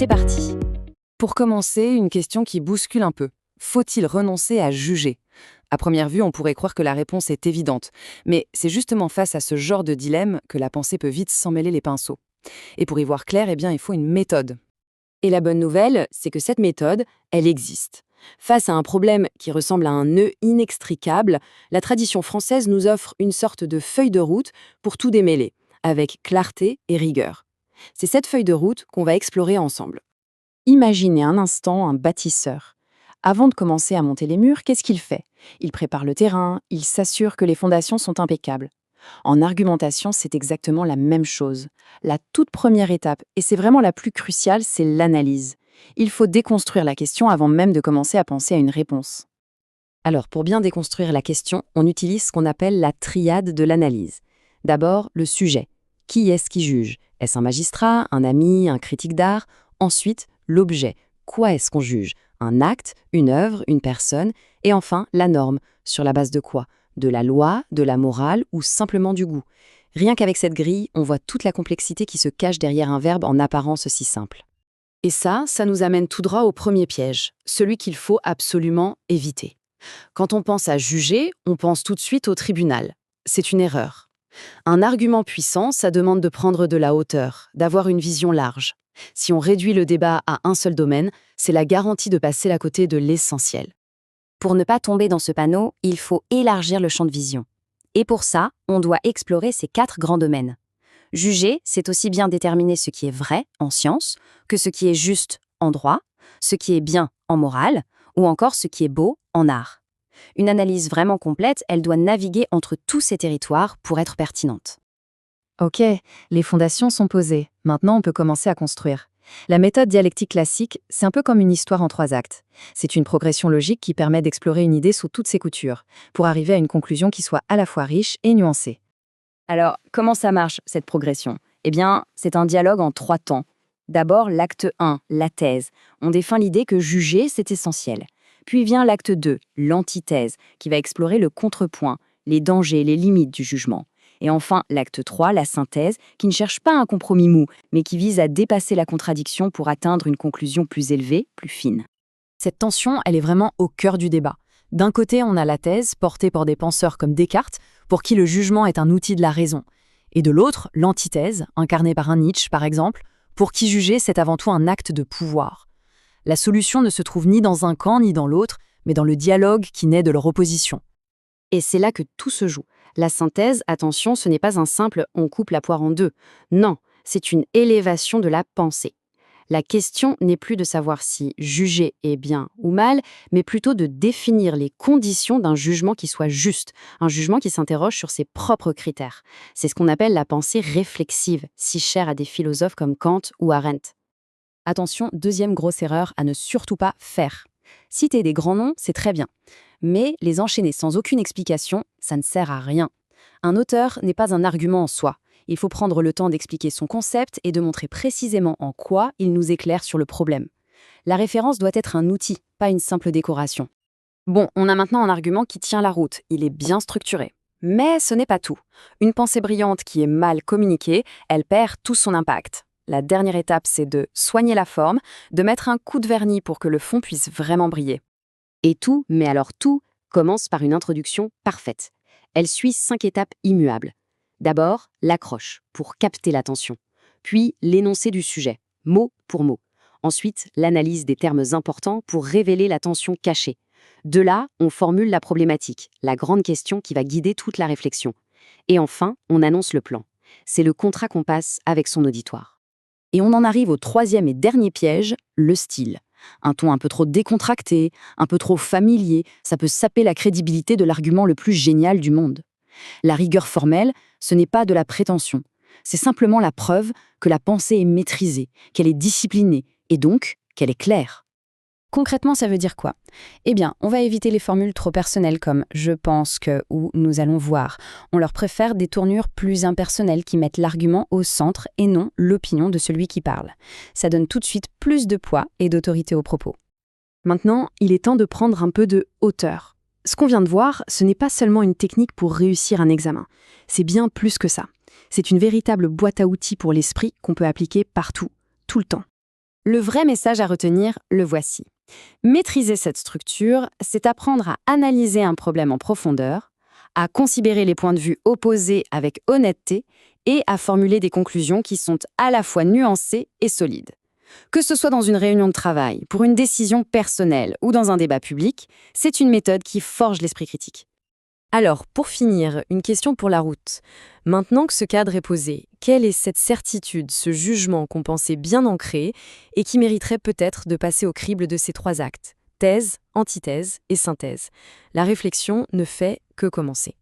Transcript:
c'est parti. Pour commencer, une question qui bouscule un peu. Faut-il renoncer à juger? À première vue, on pourrait croire que la réponse est évidente, mais c'est justement face à ce genre de dilemme que la pensée peut vite s'emmêler les pinceaux. Et pour y voir clair, il faut une méthode. Et la bonne nouvelle, c'est que cette méthode, elle existe. Face à un problème qui ressemble à un nœud inextricable, la tradition française nous offre une sorte de feuille de route pour tout démêler, avec clarté et rigueur. C'est cette feuille de route qu'on va explorer ensemble. Imaginez un instant un bâtisseur. Avant de commencer à monter les murs, qu'est-ce qu'il fait? Il prépare le terrain, il s'assure que les fondations sont impeccables. En argumentation, c'est exactement la même chose. La toute première étape, et c'est vraiment la plus cruciale, c'est l'analyse. Il faut déconstruire la question avant même de commencer à penser à une réponse. Alors, pour bien déconstruire la question, on utilise ce qu'on appelle la triade de l'analyse. D'abord, le sujet. Qui est-ce qui juge? Est-ce un magistrat, un ami, un critique d'art? Ensuite, l'objet. Quoi est-ce qu'on juge? Un acte, une œuvre, une personne? Et enfin, la norme. Sur la base de quoi? De la loi, de la morale ou simplement du goût? Rien qu'avec cette grille, on voit toute la complexité qui se cache derrière un verbe en apparence aussi simple. Et ça nous amène tout droit au premier piège, celui qu'il faut absolument éviter. Quand on pense à juger, on pense tout de suite au tribunal. C'est une erreur. Un argument puissant, ça demande de prendre de la hauteur, d'avoir une vision large. Si on réduit le débat à un seul domaine, c'est la garantie de passer à côté de l'essentiel. Pour ne pas tomber dans ce panneau, il faut élargir le champ de vision. Et pour ça, on doit explorer ces 4 grands domaines. Juger, c'est aussi bien déterminer ce qui est vrai en science, que ce qui est juste en droit, ce qui est bien en morale, ou encore ce qui est beau en art. Une analyse vraiment complète, elle doit naviguer entre tous ces territoires pour être pertinente. Ok, les fondations sont posées. Maintenant, on peut commencer à construire. La méthode dialectique classique, c'est un peu comme une histoire en 3 actes. C'est une progression logique qui permet d'explorer une idée sous toutes ses coutures, pour arriver à une conclusion qui soit à la fois riche et nuancée. Alors, comment ça marche, cette progression? Eh bien, c'est un dialogue en 3 temps. D'abord, l'acte 1, la thèse. On défend l'idée que juger, c'est essentiel. Puis vient l'acte 2, l'antithèse, qui va explorer le contrepoint, les dangers, les limites du jugement. Et enfin, l'acte 3, la synthèse, qui ne cherche pas un compromis mou, mais qui vise à dépasser la contradiction pour atteindre une conclusion plus élevée, plus fine. Cette tension, elle est vraiment au cœur du débat. D'un côté, on a la thèse, portée par des penseurs comme Descartes, pour qui le jugement est un outil de la raison. Et de l'autre, l'antithèse, incarnée par un Nietzsche par exemple, pour qui juger, c'est avant tout un acte de pouvoir. La solution ne se trouve ni dans un camp ni dans l'autre, mais dans le dialogue qui naît de leur opposition. Et c'est là que tout se joue. La synthèse, attention, ce n'est pas un simple « on coupe la poire en deux ». Non, c'est une élévation de la pensée. La question n'est plus de savoir si juger est bien ou mal, mais plutôt de définir les conditions d'un jugement qui soit juste, un jugement qui s'interroge sur ses propres critères. C'est ce qu'on appelle la pensée réflexive, si chère à des philosophes comme Kant ou Arendt. Attention, deuxième grosse erreur à ne surtout pas faire. Citer des grands noms, c'est très bien. Mais les enchaîner sans aucune explication, ça ne sert à rien. Un auteur n'est pas un argument en soi. Il faut prendre le temps d'expliquer son concept et de montrer précisément en quoi il nous éclaire sur le problème. La référence doit être un outil, pas une simple décoration. Bon, on a maintenant un argument qui tient la route, il est bien structuré. Mais ce n'est pas tout. Une pensée brillante qui est mal communiquée, elle perd tout son impact. La dernière étape, c'est de soigner la forme, de mettre un coup de vernis pour que le fond puisse vraiment briller. Et tout, mais alors tout, commence par une introduction parfaite. Elle suit 5 étapes immuables. D'abord, l'accroche, pour capter l'attention. Puis, l'énoncé du sujet, mot pour mot. Ensuite, l'analyse des termes importants pour révéler la tension cachée. De là, on formule la problématique, la grande question qui va guider toute la réflexion. Et enfin, on annonce le plan. C'est le contrat qu'on passe avec son auditoire. Et on en arrive au 3e et dernier piège, le style. Un ton un peu trop décontracté, un peu trop familier, ça peut saper la crédibilité de l'argument le plus génial du monde. La rigueur formelle, ce n'est pas de la prétention. C'est simplement la preuve que la pensée est maîtrisée, qu'elle est disciplinée, et donc qu'elle est claire. Concrètement, ça veut dire quoi? Eh bien, on va éviter les formules trop personnelles comme « je pense que » ou « nous allons voir ». On leur préfère des tournures plus impersonnelles qui mettent l'argument au centre et non l'opinion de celui qui parle. Ça donne tout de suite plus de poids et d'autorité aux propos. Maintenant, il est temps de prendre un peu de hauteur. Ce qu'on vient de voir, ce n'est pas seulement une technique pour réussir un examen. C'est bien plus que ça. C'est une véritable boîte à outils pour l'esprit qu'on peut appliquer partout, tout le temps. Le vrai message à retenir, le voici. Maîtriser cette structure, c'est apprendre à analyser un problème en profondeur, à considérer les points de vue opposés avec honnêteté et à formuler des conclusions qui sont à la fois nuancées et solides. Que ce soit dans une réunion de travail, pour une décision personnelle ou dans un débat public, c'est une méthode qui forge l'esprit critique. Alors, pour finir, une question pour la route. Maintenant que ce cadre est posé, quelle est cette certitude, ce jugement qu'on pensait bien ancré et qui mériterait peut-être de passer au crible de ces 3 actes: thèse, antithèse et synthèse? La réflexion ne fait que commencer.